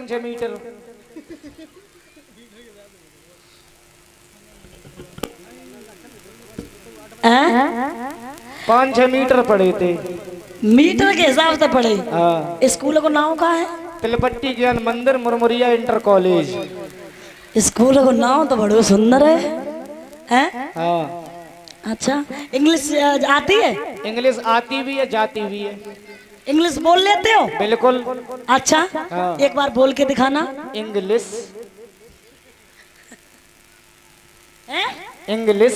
5-6 metre. हैं? 5-6 metre पड़े थे। मीटर के हिसाब से पढ़े। हाँ। स्कूल का नाम का है? तिलपट्टी ज्ञान मंदिर मुरमुरिया इंटर कॉलेज। स्कूल का नाम तो बड़ो सुंदर है। हैं? हाँ। अच्छा, इंग्लिश आती है? इंग्लिश आती भी है, जाती भी है। इंग्लिश बोल लेते हो? बिल्कुल। अच्छा। हाँ। एक बार बोल के दिखाना। इंग्लिश। हैं? इंग्लिश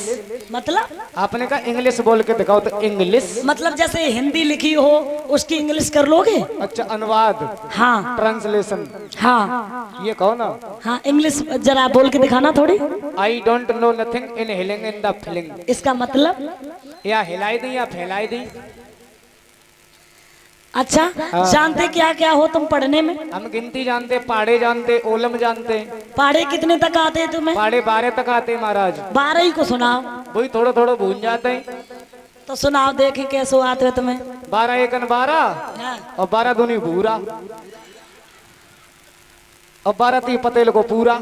मतलब? आपने कहा इंग्लिश बोल के दिखाओ, तो इंग्लिश मतलब जैसे हिंदी लिखी हो उसकी इंग्लिश कर लोगे? अच्छा, अनुवाद। हाँ ट्रांसलेशन। हाँ ये कहो ना। हाँ, इंग्लिश जरा बोल के दिखाना थोड़ी। I don't know nothing in healing in the feeling. इसका मतलब? या हिलाई दी या फैलाई दी। अच्छा। हाँ। जानते क्या क्या हो तुम पढ़ने में? हम गिनती जानते, पाड़े जानते, ओलम जानते। पढ़े कितने तक आते हैं तुम्हें? पाड़े 12 तक आते महाराज। 12 ही को सुनाओ। वही थोड़ा थोड़ा भूल जाते हैं। तो सुनाओ देखे कैसे आते हो तुम्हें। 12 एकन 12 हाँ। और 12 दूनी भूरा और 12 ती पतेल को पूरा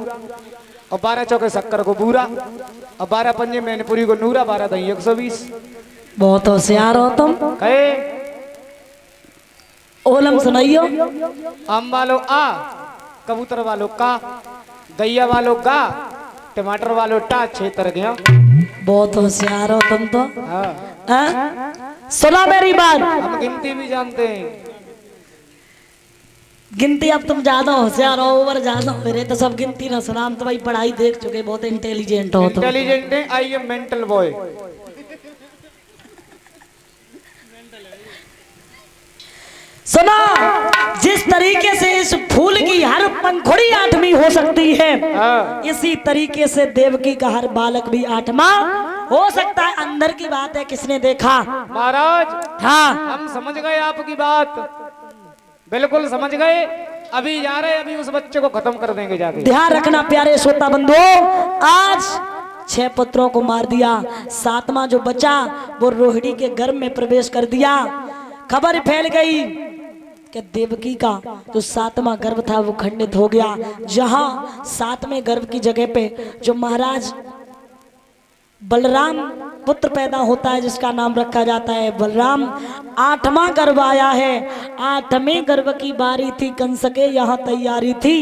और 12 चौके शक्कर को बूरा और 12 पंजे मैनपुरी को नूरा 12 दही 120। बहुत होशियार हो तुम। कहे ओलम सुनाइयो। आम वालों आ, कबूतर वालों का, गैया वालों गा, टमाटर वालों टा, छेतर गया। बहुत होशियार हो तुम तो। हाँ। हाँ? सुना मेरी बात। हम गिनती भी जानते हैं। गिनती अब तुम ज्यादा होशियार हो, ओवर ज्यादा मेरे तो सब गिनती ना सुना। हम तो भाई पढ़ाई देख चुके, बहुत इंटेलिजेंट हो तुम। इंटेलिजेंट है, आई एम मेंटल बॉय। सुना, जिस तरीके से इस फूल की हर पंखुड़ी 8वीं हो सकती है, हाँ। इसी तरीके से देवकी का हर बालक भी 8वां हो सकता है। अंदर की बात है, किसने देखा? महाराज हाँ। हम समझ गए आपकी बात, बिल्कुल समझ गए। अभी जा रहे, अभी उस बच्चे को खत्म कर देंगे जाके। ध्यान रखना प्यारे श्रोता बंधुओं, आज 6 पुत्रों को मार दिया, 7वां जो बचा वो रोहिणी के गर्भ में प्रवेश कर दिया। खबर फैल गई कि देवकी का जो 7वां गर्भ था वो खंडित हो गया। जहां 7वें गर्भ की जगह पे जो महाराज बलराम पुत्र पैदा होता है, जिसका नाम रखा जाता है बलराम, 8वां गर्भ आया है। 8वें गर्भ की बारी थी, कंस के यहाँ तैयारी थी।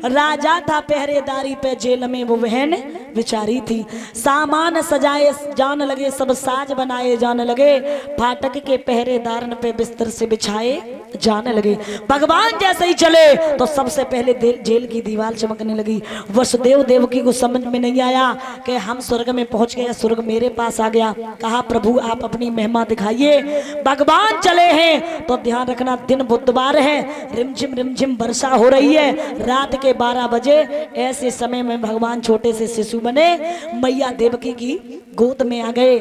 राजा था पहरेदारी पे, जेल में वो बहन विचारी थी। सामान सजाए जान लगे, सब साज बनाए जान लगे, फाटक के पहरेदारन पे बिस्तर से बिछाए जान लगे। भगवान जैसे ही चले तो सबसे पहले जेल की दीवार चमकने लगी। वसुदेव देवकी को समझ में नहीं आया कि हम स्वर्ग में पहुंच गए, स्वर्ग मेरे पास आ गया। कहा प्रभु आप अपनी महिमा दिखाइए। भगवान चले हैं तो ध्यान रखना, दिन बुधवार है, रिमझिम वर्षा हो रही है। रात के 12 बजे ऐसे समय में भगवान छोटे से शिशु बने, मैया देवकी की गोद में आ गए।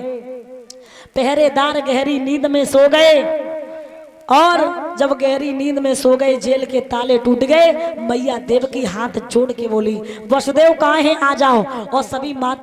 पहरेदार गहरी नींद में सो गए और जब गहरी नींद में सो गए, जेल के ताले टूट गए। मैया देवकी हाथ जोड़ के बोली, वसुदेव कहाँ हैं, आ जाओ। और सभी माता